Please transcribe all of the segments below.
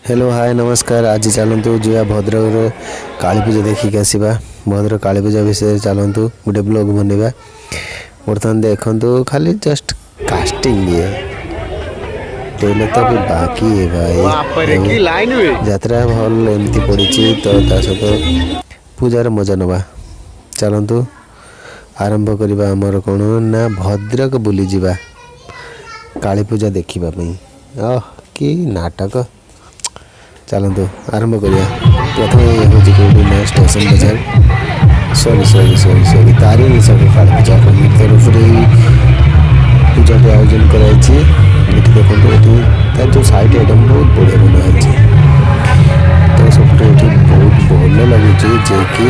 Hello hi नमस्कार। आज चलतु जा भद्रक काली पूजा देखिक आसवा। भद्रक काली पूजा विषय चलतु गोटे ब्लॉग बनवा। बर्तमान देखु खाली जस्ट कास्टिंग ये ट्रेलर तो भी बाकी है भाई। यात्रा भल एमती पड़ी तो सहित पूजार मजा नवा। चलतु आरंभ करवा आमर कौन ना भद्रक बुली जावा काली पूजा देखा कि नाटक। चलतु आरंभ करिया। प्रथम ये हूँ कौटी ना स्टेशन बाजार sorry sorry sorry sorry Tarini छक काली पूजा कमिटी तरफ पूजा आयोजन कराई। देखो ये तार जो साइड आइटम बहुत बढ़िया बनाई। तो सब बहुत भल लगुच जे कि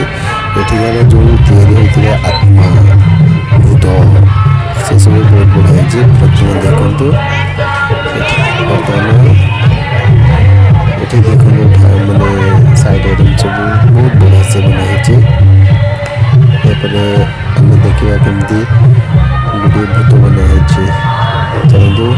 एठार जो या आत्मा भूत से सब बहुत बढ़िया। प्रथम देखु बर्तमान ये देखो मैंने साइड आइटम सब बहुत बढ़िया से बनाई। आम देखा कमी गोटे भूत बनाई। चलतु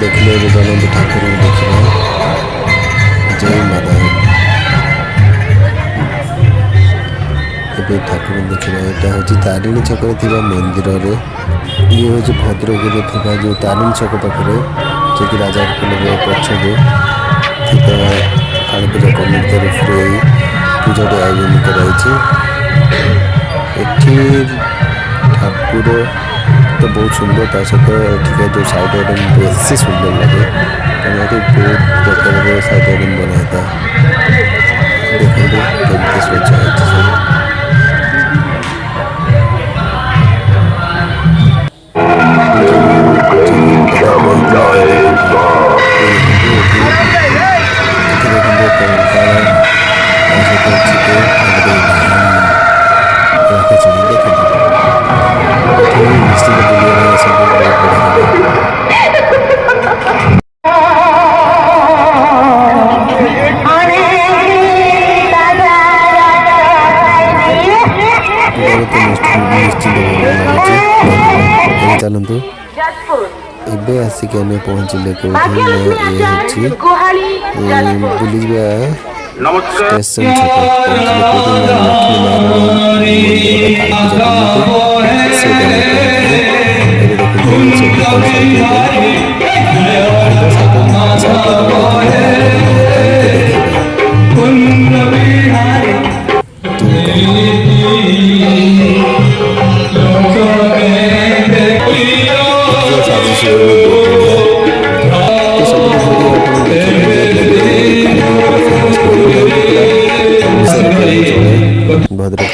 देखिए चलते ठाकुर देखा जय माता ठाकुर देखा। यहाँ हूँ तारिणी छक मंदिर ये हूँ भद्रक जो तारिणी छक पाखे जो कि राजा पछे काली पूजा कमिटी तरफ पूजा आयोजन कराई। ठाकुर तो बहुत सुंदर सहित जो साइड आइटम बेसी सुंदर लगे तेना बहुत प्रकार साइड आइटम बनाया था। देखो केमती सजा चलतु एबे आसिक आम पहुँचले कौटी ये बुली स्टेशन भद्रक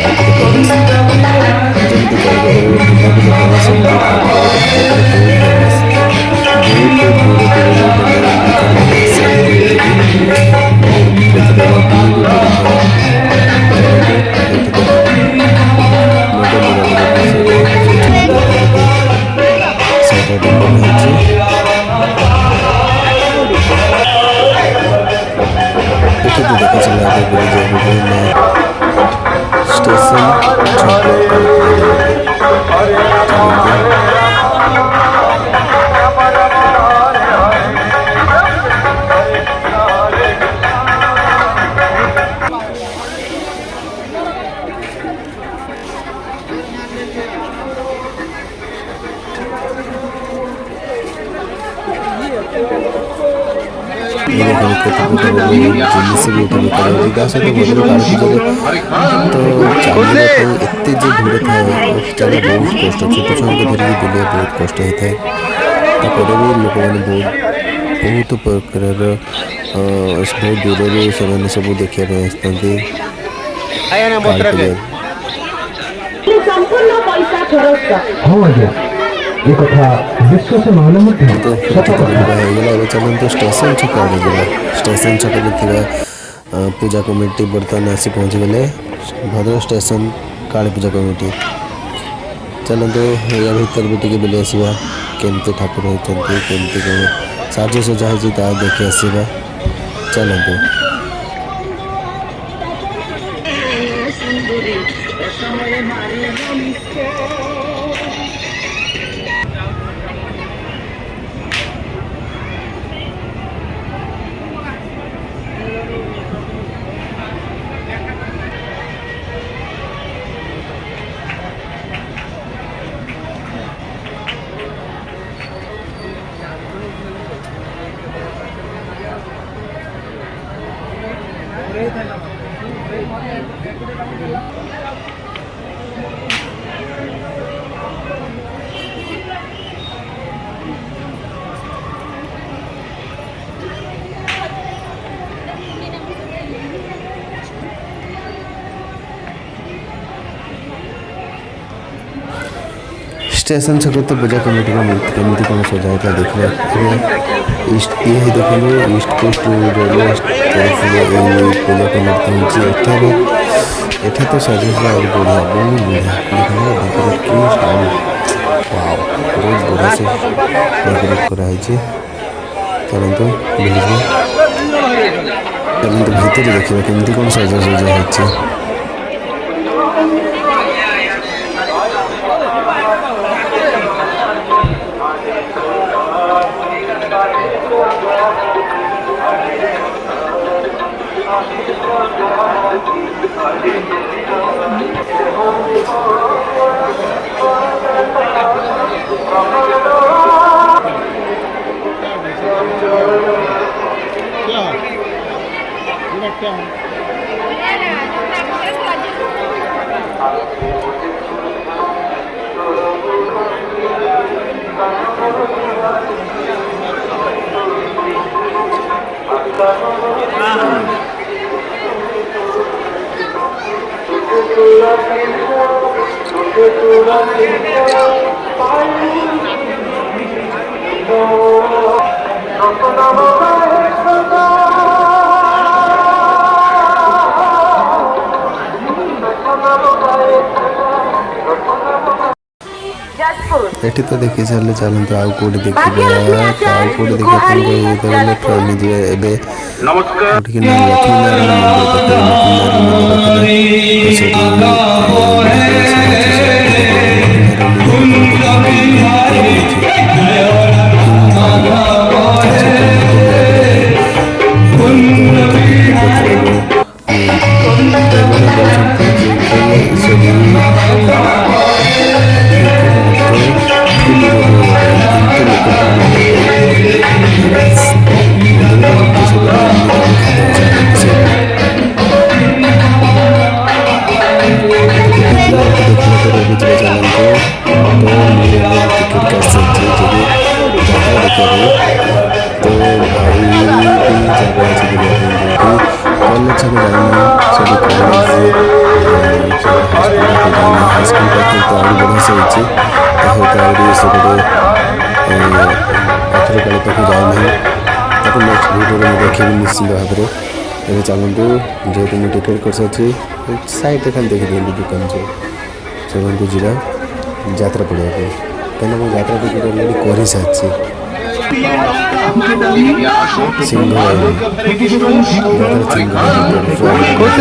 जिनस भी उठा सहित तो चलने एत भिड़ था चलना बहुत कष्ट। छोट छुआ धरिक बुले बहुत कष्ट होता है। भी लोक मैंने बहुत प्रकार बहुत दूर से सब देखा ଏ କଥା ବିଶ୍ୱାସ ନହେଲେ ମଧ୍ୟ तो ସତ ଉଚିତ କଥା। ବୁଲିବା ହେଇଗଲା। ଏବେ ଚାଲନ୍ତୁ ଷ୍ଟେସନ ଛକ ଆଡ଼େ ଯିବା। ଷ୍ଟେସନ ଛକରେ ଥିବା ପୂଜା କମିଟି ବର୍ତ୍ତମାନ ଆସି ପହଞ୍ଚିଗଲେ। Bhadrak station Kali Puja committee. ଚାଲନ୍ତୁ ୟା ଭିତରେ ବି ଟିକେ ବୁଲି ଆସିବା। କେମିତି ଠାକୁର ହେଇଛନ୍ତି, କେମିତି କ'ଣ ସାଜସଜା ହେଇଛି ତାହା ଦେଖି ଆସିବା। ଚାଲନ୍ତୁ। स्टेशन छक तो पूजा कमिटी केମିତି କ'ଣ ସଜା ହେଇଥିଲା ଦେଖିବା। ଇଷ୍ଟ ଇଏ ଦେଖନ୍ତୁ ଇଷ୍ଟ କୋଷ୍ଟ ରେଲୱେ ତରଫରୁ ଏଇ ପୂଜା କମିଟି ହେଉଛି। ଏଠା ତ ସାଜସଜା ଆହୁରି ବଢ଼ିଆ, ବହୁତ ବଢ଼ିଆ ଦେଖନ୍ତୁ। ଡେକୋରେଟ୍ କି ଷ୍ଟାଇଲ୍, ୱାଓ, ବହୁତ ବଢ଼ିଆ ସେ ଡେକୋରେଟ୍ କରାହେଇଛି। ଚାଲନ୍ତୁ ବୁଲିଯିବା। ଚାଲନ୍ତୁ ଭିତରେ ଦେଖିବା କେମିତି କ'ଣ ସାଜସଜା ହେଇଛି। एठी तो देखी सारे चलते आउ कौटी देखा आउ कौटी देखा गले ट्रेन जी ए लक्ष्मीनारायण हाईस्कल पाखे तो आगे बढ़िया से होती अथरकाली पाखे जाए नेक्स्ट वीडियो में देखिए निश्चिंत भाव में। ଏବେ ଚାଲନ୍ତୁ ଯେହେତୁ ମୁଁ ଟିକେଟ୍ କରିସାରିଛି ସାଇଡ଼୍ରେ ଖାଲି ଦେଖିଦିଅନ୍ତୁ ଦୋକାନ ସବୁ ଚାଲନ୍ତୁ ଯିବା ଯାତ୍ରା ପଡ଼ିବା ପାଇଁ। କାହିଁକିନା ମୁଁ ଯାତ୍ରା ଟିକେଟ୍ ଅଲରେଡ଼ି କରିସାରିଛି। ସିଂହ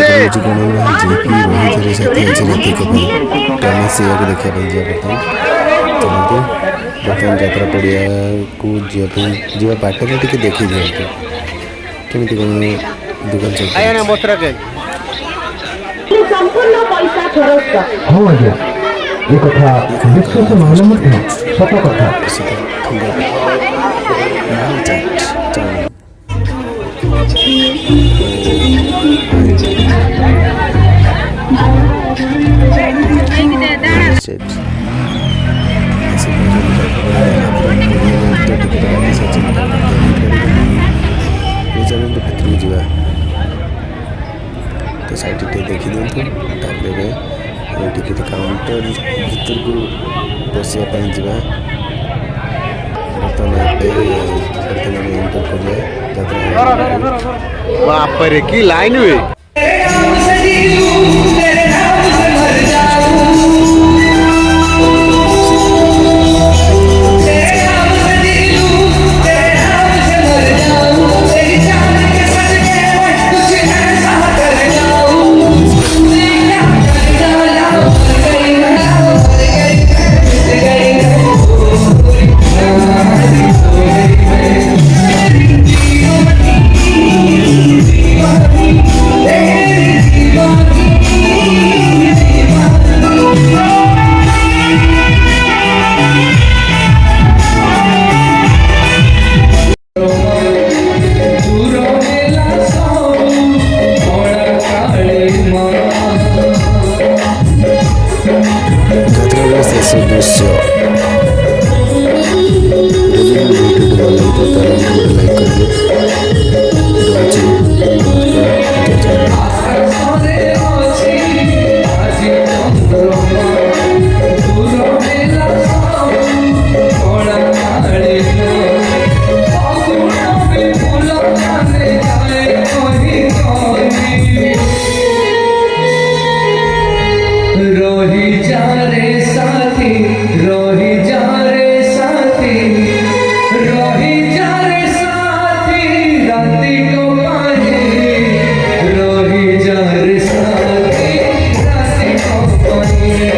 ହେଉଛି କ'ଣ ଯିଏକି ରହିଥିରେ ସାଥି ଅଛି ରାତିକ ପାଇଁ ଆମେ ସେଇଆକୁ ଦେଖିବା ପାଇଁ ଯିବା ବର୍ତ୍ତମାନ। ଚାଲନ୍ତୁ ବର୍ତ୍ତମାନ ଯାତ୍ରା ପଡ଼ିଆକୁ ଯିବା ବାଟରେ ଟିକେ ଦେଖିଦିଅନ୍ତୁ କେମିତି କ'ଣ दुकान ହଁ ଆଜ୍ଞା, ଏ କଥା ବିଶ୍ୱାସ ନହେଲେ ମଧ୍ୟ ସତ କଥା। ଯିବା तो साइड टे देखी दिंतु तापर टिकेट काउंटर भितर को बसिया जावा ବର୍ତ୍ତମାନ ଆମେ ଏଣ୍ଟର କରିବା ଯାତ୍ରା। ବାପରେ କି ଲାଇନ ହୁଏ। ଯାତ୍ରାର ଶେଷ ଦୃଶ୍ୟ ଯଦି ଭିଡ଼ିଓଟି ଭଲ ଲାଗିଥିବ ତାହେଲେ ଗୋଟେ ଲାଇକ୍ କରିବେ। ରହୁଛି ନମସ୍କାର, ଜୟ ଜଗନ୍ନାଥ। रोही जा रे साथी, रोही जा रे साथी, रोही जा रे साथी, राती को पाए। रोही जा रे साथी, राती को पाए।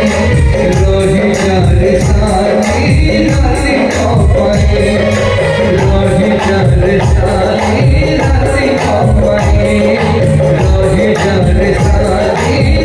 रोही जा रे साथी, राती को पाए। रोही जा रे साथी, राती को पाए। रोही जा रे साथी।